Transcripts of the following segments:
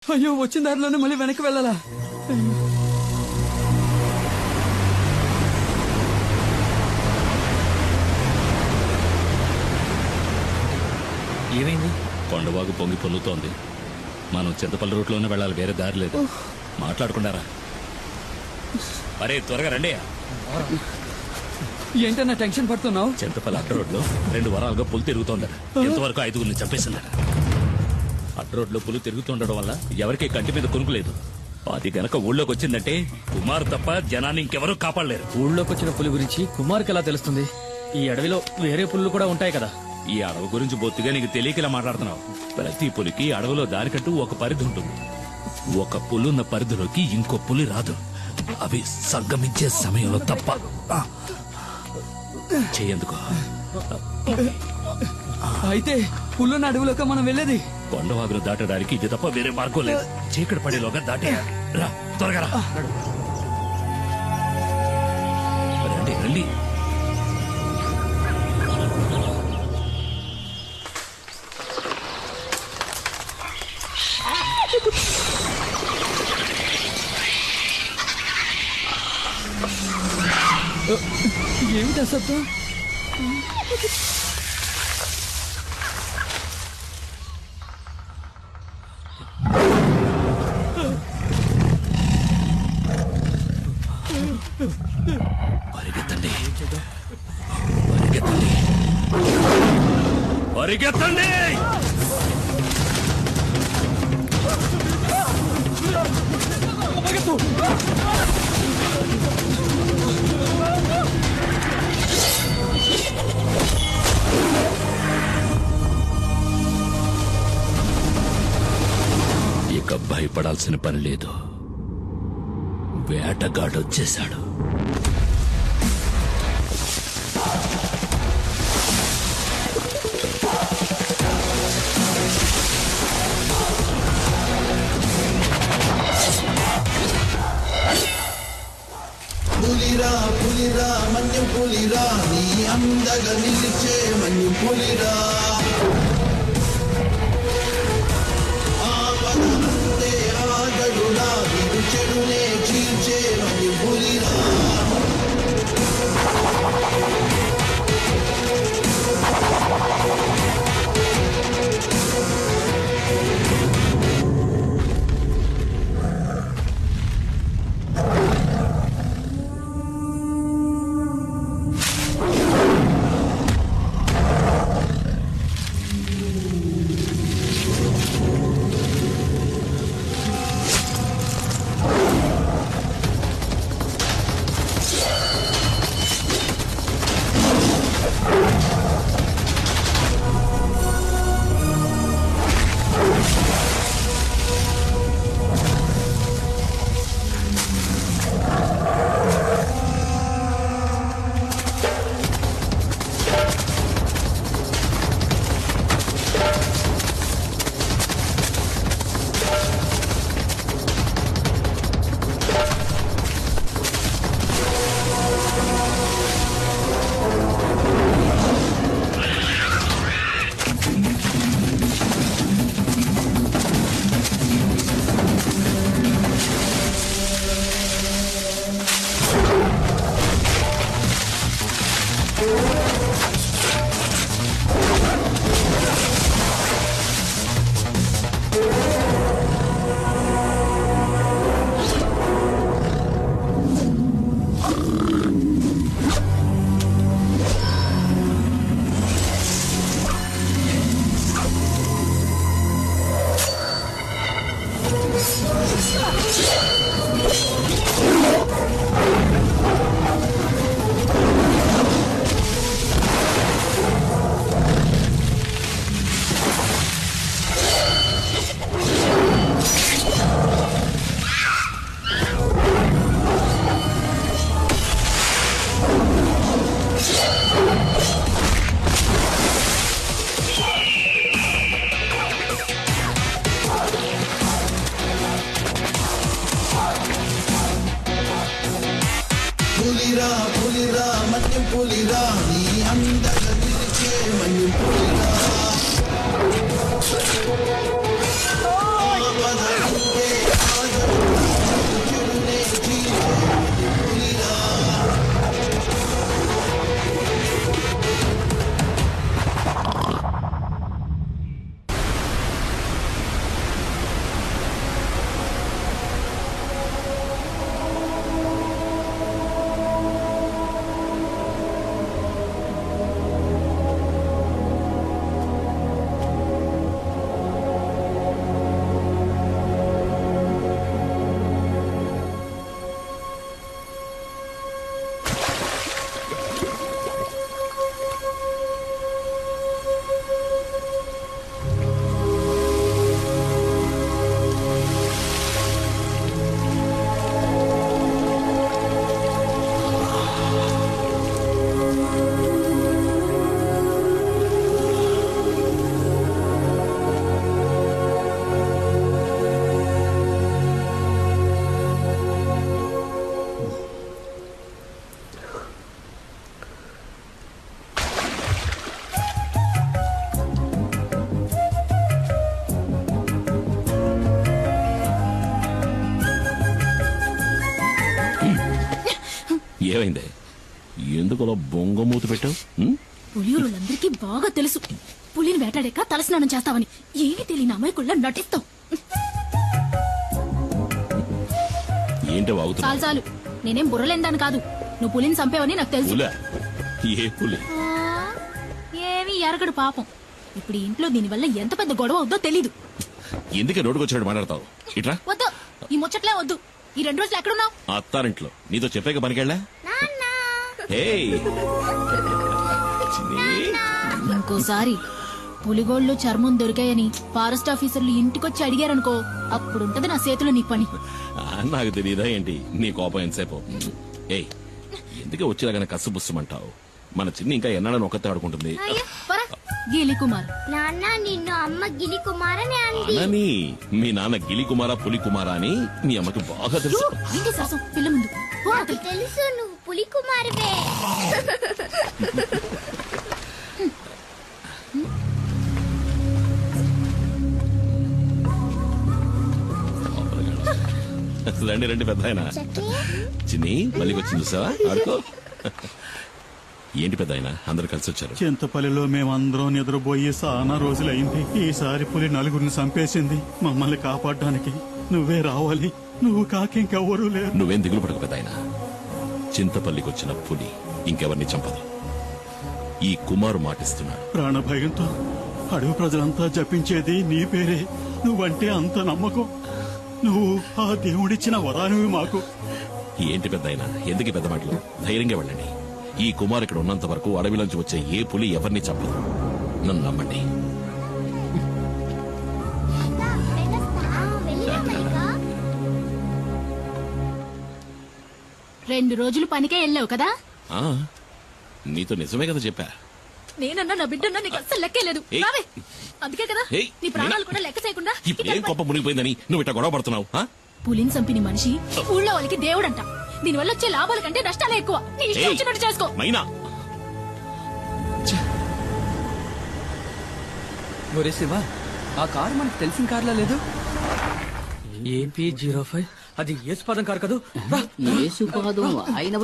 అయ్యో వచ్చిన దారిలోనే మళ్ళీ వెనక్కి వెళ్ళాలా? ఏమైంది? కొండవాగు పొంగి పొల్లుతోంది. మనం చింతపల్లి రూట్లోనే వెళ్ళాలి, వేరే దారి లేదు. మాట్లాడుకుంటారా? అరే త్వరగా రండి. ఏంటన్నా టెన్షన్ పడుతున్నావు? చింతపల్లి అడ్డ రోడ్లో 2 వారాలుగా పులి తిరుగుతోందట. ఎంతవరకు 5గురిని చంపేసిందట. అడ్డ రోడ్లో పులి తిరుగుతుండడం వల్ల ఎవరికి కంటి మీద కొనుక్కులేదు. అది గనక ఊళ్ళోకి వచ్చిందంటే కుమార్ తప్ప జనాన్ని ఇంకెవరూ కాపాడలేరు. ఊళ్ళోకి వచ్చిన పులి గురించి కుమార్కి ఎలా తెలుస్తుంది? ఈ అడవిలో వేరే పులులు కూడా ఉంటాయి కదా. ఈ అడవి గురించి బొత్తిగా నీకు తెలియక ఇలా మాట్లాడుతున్నావు. ప్రతి పులికి అడవిలో దారికట్టు ఒక పరిధి ఉంటుంది. ఒక పులున్న పరిధిలోకి ఇంకో పులి రాదు. అవి సంగమించే సమయంలో తప్ప చేయందుకో. అయితే పుల్లున్న అడవిలోకి మనం వెళ్ళేది? కొండవాగును దాటడానికి ఇది తప్ప వేరే మార్గం లేదు. చీకటి పడేలోగా దాటే రా, త్వరగా రా. రండి రండి. ఏమిటా శబ్దం? పరిగెత్తండి, పరిగెత్తండి, పరిగెత్తండి. ఇక భయపడాల్సిన పని లేదు. వేటగాడొచ్చేశాడు. పులిరా పులిరా మన్యం పులిరా, నీ అందగా నిలిచే మన్యం పులిరా. ఆపదంతే ఆగడురా, వీరు చెడునే చీల్చే మన్యం పులిరా. పులిరా పులిరా మన్యం పులిరా, నీ అందగా నిలిచే మన్యం పులిరా. ఏమైంది? ఎందుకు అలా బొంగమూతి పెట్టావు? పులియూరులందరికీ బాగా తెలుసు పులిని వేటాడాక తలస్నానం చేస్తావని. ఏమీ తెలియని అమాయకుళ్ళ నటిస్తావు. ఏంటో వాగుతున్నా? చాలు చాలు, నేనేం బుర్రలేందాను కాదు. నువ్వు పులిని చంపేవని నాకు తెలుసు. పులా? ఏ పులి? ఏమీ ఎరగడు పాపం. ఇప్పుడు ఈ ఇంట్లో దీనివల్ల ఎంత పెద్ద గొడవ అవుద్దో తెలీదు. ఎందుకే నోటుకు వచ్చినట్టు మాట్లాడతావు? ఇట్రా. వద్దు, ఈ ముచ్చట్లే వద్దు. ఈ 2 రోజులు ఎక్కడున్నావు? అత్తారింట్లో నీతో చెప్పాక పనికెళ్ళా? ఏయ్, చిన్ని. ఇంకోసారి పులిగోళ్ళు చర్మం దొరికాయని ఫారెస్ట్ ఆఫీసర్లు ఇంటికొచ్చి అడిగారనుకో, అప్పుడుంటది నా చేతిలో నీ పని. నాకు తెలియదా ఏంటి నీ కోపం ఎంతసేపు? ఏయ్, ఎందుకే వచ్చేలాగానే కసు బుస్సమంటావు? మన చిన్ని ఇంకా ఎన్నాడని ఒక్కతే ఆడుకుంటుంది. గీలి కుమార్. నాన్న నిన్ను అమ్మ గిలి కుమారని అంది. అనని మీ నాన్న గిలి కుమారా పులి కుమారా అని మీ అమ్మకి బాగా తెలుసు. ఏంటి సరసం పిల్ల ముందు? పో నాకు అవతలికి. తెలుసు నువ్వు పులి కుమారువే. రండి రండి పెద్ద ఆయన. చిన్ని మళ్ళీ వచ్చి చూసావా? ఆడుకో. ఏంటి పెద్ద ఆయన అందరు కలిసి వచ్చారు? చింతపల్లిలో మేమందరం నిద్రపోయి చాలా రోజులైంది. ఈసారి పులి 4 చంపేసింది. మమ్మల్ని కాపాడడానికి నువ్వే రావాలి. నువ్వు కాకింకెవ్వరూ లేరు. నువ్వేం దిగులు పడకు పెద్ద ఆయన. చింతపల్లికి వచ్చిన పులి ఇంకెవరిని చంపదు. ఈ కుమారు మాటిస్తున్నాడు. ప్రాణభయంతో అడవి ప్రజలంతా జపించేది నీ పేరే. నువ్వంటే అంత నమ్మకం. నువ్వు ఆ దేవుడిచ్చిన వరానివి మాకు. ఏంటి పెద్ద ఆయన ఎందుకు పెద్ద మాటలు? ధైర్యంగా వెళ్ళండి. ఈ కుమార్ ఇక్కడ ఉన్నంత వరకు అడవిలోంచి వచ్చే ఏ పులి ఎవరిని చంపదు. నన్ను నమ్మండి. వెళ్ళినా 2 రోజులు పనికే వెళ్ళావు కదా? ఆ, నీతో నిజమే కదా చెప్పా. నేనన్నా నా బిడ్డన్నా నీకు అస్సలు లెక్కే లేదు. ఏయ్. రావే. అందుకే కదా ఏయ్, నీ ప్రాణాలు కూడా లెక్క చేయకుండా ఇప్పుడు ఏం కొప్ప మునిగిపోయిందని నువ్వు ఇట్లా గొడవ పడుతున్నావు? ఆ? పులిని చంపిన మనిషి ఊళ్ళో వాళ్ళకి దేవుడంట. దీనివల్ల వచ్చే లాభాల కంటే నష్టాలే ఎక్కువ. నీ ఇష్టం ఏయ్, వచ్చినట్టు చేసుకో. మైనా. ఒరే శివ, ఆ కారు మనకు తెలిసిన కార్లా లేదు. AP05 అది యేసుపాదం కారు కదూ? రా. యేసుపాదం ఆయన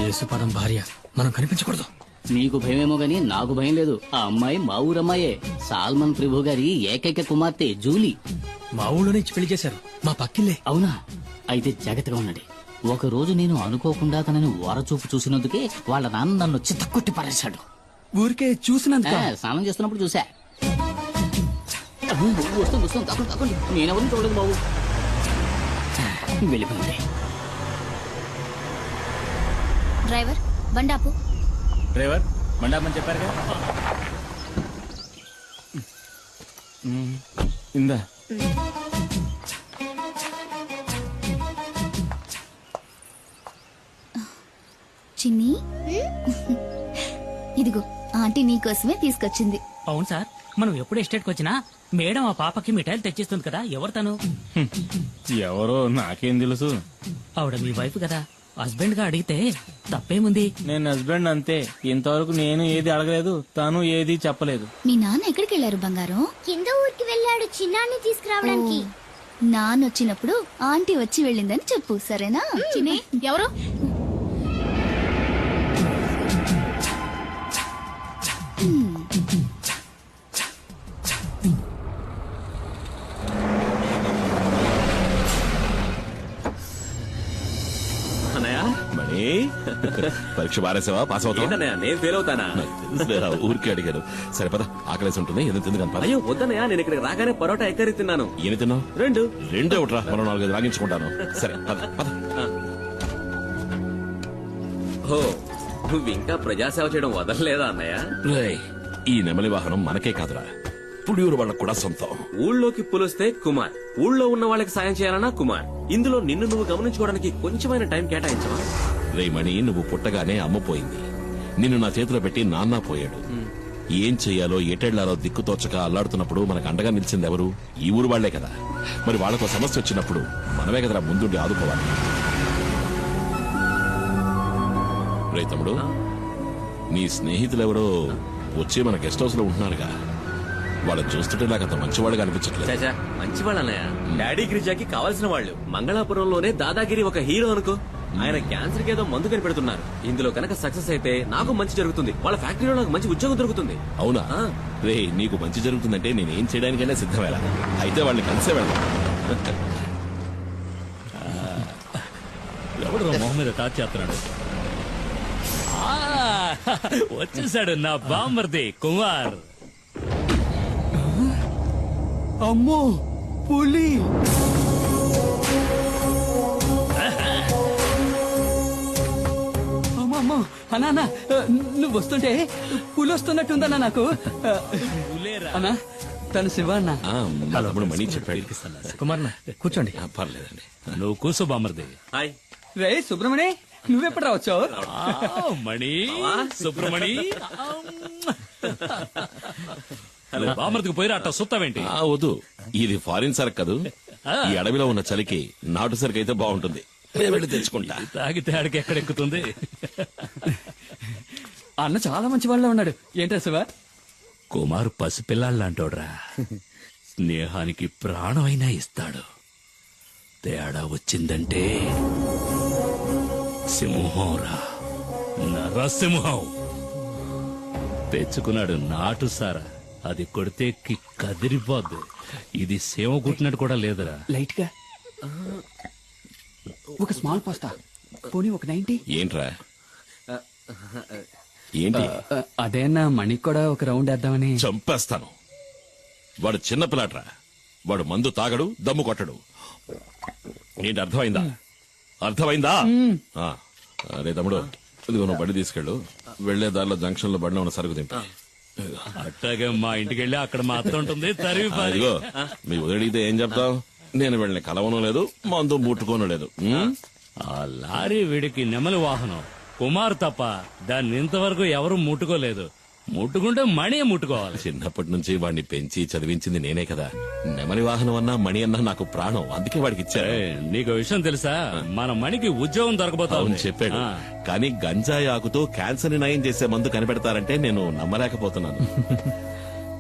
యేసుపాదం భార్య మనం కనిపించకూడదు. నీకు భయమేమో గాని నాకు భయం లేదు. ఆ అమ్మాయి మా ఊరమ్మాయే. సాల్మన్ ప్రభు గారి ఏకైక కుమార్తె జూలీ. మా ఊళ్ళోనే ఇచ్చి పెళ్లి చేశారు. మా పక్కిల్లే. అవునా? అయితే జాగ్రత్తగా ఉండండి. ఒక రోజు నేను అనుకోకుండా తనని వరచూపు చూసినందుకే వాళ్ళ నాన్న నన్ను చిత్తకొట్టి పారేశాడు. ఊరికే చూసినందుక? స్నానం చేస్తున్నప్పుడు చూసా. వస్తుంది వస్తుంది, తప్పండి తప్పండి. నేనెవరిని చూడలేదు బాబు. వెళ్ళిపోయింది. డ్రైవర్ బండాపు. డ్రైవర్ మండాపని చెప్పారుగా. ఇందా చిన్ని ఇదిగో ఆంటీ నీకోసమే తీసుకొచ్చింది. అవును సార్, మనం ఎప్పుడు ఎస్టేట్కి వచ్చినా మేడం ఆ పాపకి మిఠాయిలు తెచ్చిస్తుంది కదా. ఎవరు తను? ఎవరో నాకేం తెలుసు. ఆవిడ మీ వైఫ్ కదా. హస్బెండ్ గా అడిగితే తప్పేముంది? నేను హస్బెండ్ అంతే. ఇంతవరకు నేను ఏది అడగలేదు, తను ఏది చెప్పలేదు. మీ నాన్న ఎక్కడికి వెళ్ళారు బంగారం? కింద ఊరికి వెళ్ళాడు చిన్నాన్ని తీసుకురావడానికి. నాన్న వచ్చినప్పుడు ఆంటీ వచ్చి వెళ్ళిందని చెప్పు, సరేనా? చిన్ని ఎవరు? మణి, పరీక్ష బారేసావా? పాస్ అవుతావా? నేను ఫెయిల్ అవుతానా? నాకు తెలుసులేరా, ఊరికే అడిగారు. సరే పద, ఆకలేసి ఉంటుంది. ఏదో తింది కనపడ. అయ్యో వద్దనయ్యా, నేను ఇక్కడికి రాగానే పరోటా ఎక్కరి తిన్నాను. ఏమి తిన్నావు? 2 రెండే ఒకట్రా, మనం 4-5 రాగించుకుంటాను. సరే పద పద. ఓ, నువ్వు ఇంకా ప్రజాసేవ చేయడం వదలలేదా అన్నయ్య? రేయ్, ఈ నెమలి వాహనం మనకే కాదురా, పుడియూరు వాళ్ళకు కూడా సొంతం. ఊళ్ళోకి పులిస్తే కుమార్, ఊళ్ళో ఉన్న వాళ్ళకి సాయం చేయాలన్నా కుమార్. ఇందులో నిన్ను నువ్వు గమనించుకోవడానికి కొంచెమైన టైం కేటాయించవా? రేయ్ మణి, నువ్వు పుట్టగానే అమ్మ పోయింది. నిన్ను నా చేతిలో పెట్టి నాన్న పోయాడు. ఏం చెయ్యాలో ఎటెళ్లాలో దిక్కుతోచక అల్లాడుతున్నప్పుడు మనకు అండగా నిలిచింది ఎవరు? ఈ ఊరు వాళ్లే కదా. మరి వాళ్ళకు సమస్య వచ్చినప్పుడు మనమే కదరా ముందుండి ఆదుకోవాలి. రే తమ్ముడు, నీ స్నేహితులెవరో వచ్చి మన గెస్ట్ హౌస్ లో ఉంటున్నారుగా, వాళ్ళని చూస్తుంటే నాకు అంత మంచివాడుగా అనిపించట్లేదు. చాచా మంచి వాళ్ళు అన్నయ్య. డాడీ గిరిజాకి కావాల్సిన వాళ్ళు. మంగళాపురంలోనే దాదాగిరి ఒక హీరో అనుకో. ఆయన క్యాన్సర్ కి ఏదో మందు కనిపెడుతున్నారు. ఇందులో కనుక సక్సెస్ అయితే నాకు మంచి జరుగుతుంది. వాళ్ళ ఫ్యాక్టరీలో నాకు మంచి ఉద్యోగం దొరుకుతుంది. అవునా? రే, నీకు మంచి జరుగుతుందంటే నేనేం చేయడానికైనా సిద్ధమేలా. అయితే వాళ్ళని కలిసే వెళ్దాం. ఎవడు మొహం మీద టాచ్ చేస్తున్నాడు? వచ్చేసాడు నా బామ్మర్ది కుమార్. అమ్మో పులి! అమ్మో అన్నా, నువ్వు వస్తుంటే పులి వస్తున్నట్టుందన్నా నాకు. అన్నా, తను శివ అన్న. తమ్ముడు మణి చెప్పాడు. కుమార్ కూర్చోండి. పర్లేదండి. నువ్వు కూర్చో బామ్మర్ది. హాయ్ రే సుబ్రమణి, నువ్వెప్పుడు రావచ్చావు? మణి సుబ్రమణి బామ్మర్దికి పోయి అట్ట సుత్తావేంటి? వద్దు, ఇది ఫారిన్ సరుకు కాదు. ఈ అడవిలో ఉన్న చలికి నాటు సరుకు అయితే బాగుంటుంది. నేను వెళ్ళి తెచ్చుకుంటా. తాగితే ఆడికి ఎక్కడెక్కుతుంది? అన్న చాలా మంచి వాళ్ళ ఉన్నాడు. ఏంటా శివ? కుమార్ పసిపిల్లాళ్ళంటోడ్రా. స్నేహానికి ప్రాణమైనా ఇస్తాడు. తేడా వచ్చిందంటే సింహంరా, నరసింహం. తెచ్చుకున్నాడు నాటు సారా. అది కొడితే కదిరిపోద్దు. ఇది సేవ కుట్టినట్టు కూడా లేదురా. లైట్ గా ఒక స్మాల్ పాస్తా, పోనీ ఒక 90. ఏంట్రా? ఏంటి? అదేనా మణికి కూడా ఒక రౌండ్ వేద్దామని. చంపేస్తాను. వాడు చిన్న పిల్లాడ్రా. వాడు మందు తాగడు, దమ్ము కొట్టడు. ఏంటి అర్థమైందా? అర్థమైందా? అరే తమ్ముడు, ఇదిగో నువ్వు బండి తీసుకెళ్ళు. వెళ్లే దారిలో జంక్షన్ లో బండి ఉన్న సరుకు తింటా. అట్టాగే మా ఇంటికి వెళ్ళి అక్కడ మా అత్త ఉంటుంది. ఇదిగో మీ వదిలిడితే ఏం చెప్తావు? నేను వెళ్ళని కలవను లేదు, మందు ముట్టుకోను లేదు. ఆ లారీ వీడికి నెమలి వాహనం. కుమార్ తప్ప దాన్ని ఇంతవరకు ఎవరు ముట్టుకోలేదు. ముట్టుకుంటే మణి ముట్టుకోవాలి. చిన్నప్పటి నుంచి వాడిని పెంచి చదివించింది నేనే కదా. నెమలి వాహనం అన్నా మణి అన్నా నాకు ప్రాణం. అందుకే వాడికి ఇచ్చారు. నీకు విషయం తెలుసా? మన మణికి ఉద్యోగం దొరకబోతా చెప్పాడు. కానీ గంజాయి ఆకుతో క్యాన్సర్ ని నయం చేసే మందు కనిపెడతారంటే నేను నమ్మలేకపోతున్నాను.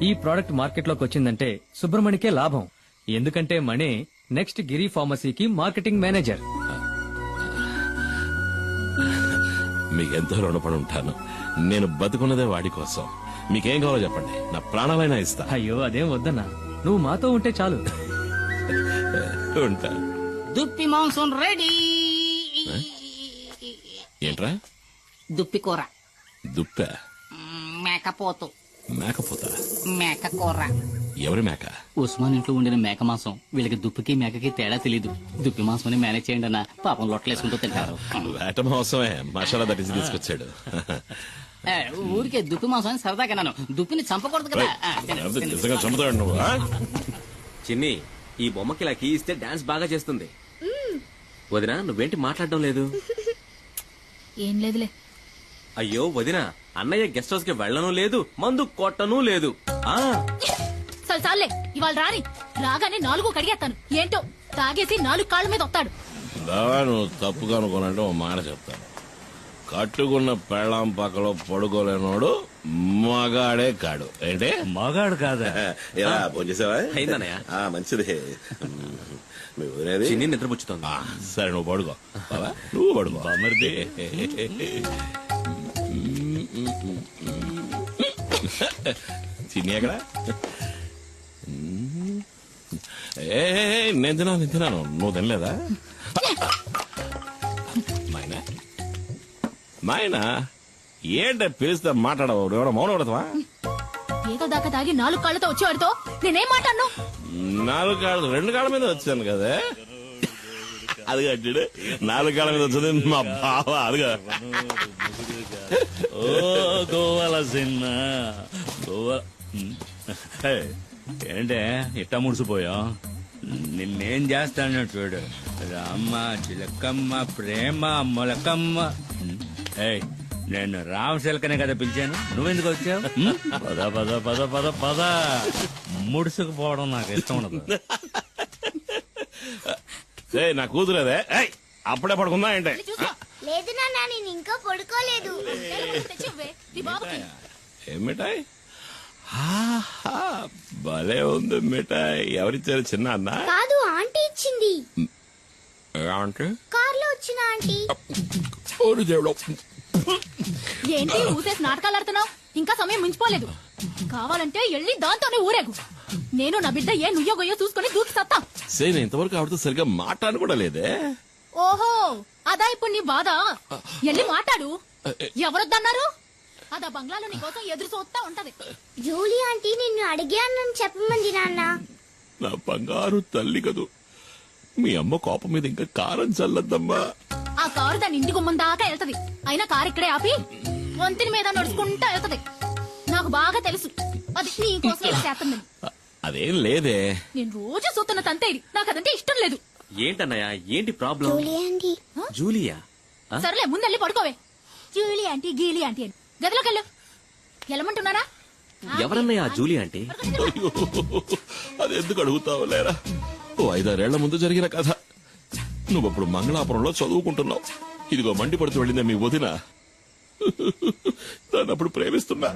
ఈ ప్రోడక్ట్ మార్కెట్ లోకి వచ్చిందంటే సుబ్రమణికే లాభం. ఎందుకంటే మణి నెక్స్ట్ గిరి ఫార్మసీకి మార్కెటింగ్ మేనేజర్. మీకెంతో రుణపడి ఉంటాను. నేను బతుకున్నదే వాడి కోసం. మీకేం కావాలో చెప్పండి, నా ప్రాణాలైనా ఇస్తా. అయ్యో అదేం వద్దన్నా, నువ్వు మాతో ఉంటే చాలు. ఉంటా. దుప్పి మాంసం రెడీ. ఏంట్రా? దుప్పి కూర. దుప్ప? మేకపోతు. మేకపోతా? మేక కూర. ఎవరి మేక? ఉస్మాన్ ఇంట్లో ఉండిన మేక మాంసం. వీళ్ళకి దుప్పికి మేకకి తేడా తెలీదు. దుప్పి మాంసం మేనేజ్ చేయండి అన్న. పాపం లొట్టలేసుకుంటూ తింటారు. వేట మాంసమే మసాలా దట్టించి తీసుకొచ్చాడు. ఊరికే దుప్పి మాంసం అని సరదాగా అన్నాను. దుప్పిని చంపకూడదు కదా. నిజంగా చంపుతాడు నువ్వు. చిన్ని, ఈ బొమ్మకి ఇలా కీ ఇస్తే డాన్స్ బాగా చేస్తుంది. వదినా, నువ్వేంటి మాట్లాడడం లేదు? ఏం లేదులే. అయ్యో వదినా, అన్నయ్య గెస్ట్ హౌస్ కి వెళ్ళను లేదు, మందు కొట్టను లేదు. చాలే, ఇవాళ రాని. రాగానే 4 కడిగేస్తాను. ఏంటో తాగేసి 4 కాళ్ళ మీద వస్తాడు. నువ్వు తప్పుగా అనుకోనంటే ఓ మాట చెప్తాను. కట్టుకున్న పెళ్ళాం పక్కలో పడుకోలేనోడు మగాడే కాడు. ఏంటే? మగాడు కాదా? ఎలా భోంచేసావా? అయిందన్నయ్య. మంచిది. చిన్ని నిద్రపుచ్చుతోంది. సరే నువ్వు పడుకో. నువ్వు పడుకో. బామ్మర్ది చిన్ని ఎక్కడ? నేను తిన్నాను. నువ్వు తినలేదా? నాయనా ఏంట పిలిస్తే మాట్లాడవు? ఎవడో మౌనం పడతావా? ఏదో దాకా తాగి 4 కాళ్ళతో వచ్చేవాడితో నేనేం మాట్లాడను? 4 కాళ్ళు 2 కాళ్ళ మీద వచ్చాను కదా. అది కట్టాడు. 4 కాళ్ళ మీద వచ్చింది మా బావ. అదిగా ఓ గోవాల సిన్న గోవా. ఏంటే ఇట్టా ముడిసిపోయా? నిన్నేం చేస్తాను చూడు. రామ్మ చిలకమ్మ ప్రేమ మొలకమ్మ. నేను రామశిలకనే కదా పిలిచాను. నువ్వెందుకు వచ్చావు? పద పద పద పద పద. ముడుసుకుపోవడం నాకు ఇష్టం ఉండదు. నా కూతురేదే. అప్పుడే పడుకుందా ఏంటే? లేదు నాన్న, నేను ఇంకా పడుకోలేదు. ఏమిటాయ్? ఆహా, భలే ఉంది మిఠాయి. ఎవరిచ్చారు? చిన్న అన్న కాదు ఆంటీ ఇచ్చింది. అంటే కార్లో వచ్చిన ఆంటీ. ఏంటి ఊసేసి నాటకాలు ఆడుతున్నావు? ఇంకా సమయం మించిపోలేదు. కావాలంటే వెళ్ళి దాంతోనే ఊరేగు. నేను నా బిడ్డ ఏ నుయ్యో గొయ్యో చూసుకుని దూకి సత్తా. సేన ఇంతవరకు ఆవిడతో సరిగ్గా మాట్లాడను కూడా లేదే. ఓహో అదా ఇప్పుడు నీ బాధ. వెళ్ళి మాట్లాడు. ఎవరొద్దన్నారు? అదా బంగ్లాలో నీ కోసం ఎదురు చూస్తా ఉంటది. జూలీ ఆంటీ నిన్ను అడిగానని చెప్పమంది నాన్న. నా బంగారు తల్లి కదూ. మీ అమ్మ కోపం మీద ఇంకా కారం చల్లద్దమ్మా. ఆ కారు దాని ఇంటి గుమ్మం దాకా వెళ్తది. అయినా కారు ఇక్కడే ఆపి వంతిని మీద నడుచుకుంటా వెళ్తది. నాకు బాగా తెలుసు అది నీ కోసం ఇలా చేస్తుందని. అదేం లేదే. నేను రోజు చూస్తున్న తంతే ఇది. నాకు అదంటే ఇష్టం లేదు. ఏంటన్నయ్య, ఏంటి ప్రాబ్లం? Julie aunty. జూలియా? ఆ? సర్లే ముందెళ్ళి పడుకోవే. జూలీ ఆంటీ గీలీ ఆంటీ అని గదిలోకి వెళ్ళు. వెళ్ళమంటున్నారా? ఎవరన్నయ్య ఆ జూలి అంటే? అయ్యో, అది ఎందుకు అడుగుతావు లేరా? ఓ 5-6 ఏళ్ల ముందు జరిగిన కథ. నువ్వప్పుడు మంగళాపురంలో చదువుకుంటున్నావు. ఇదిగో మండిపడుతూ వెళ్ళిందే మీ వదిన. దాన్ని అప్పుడు ప్రేమిస్తున్నా.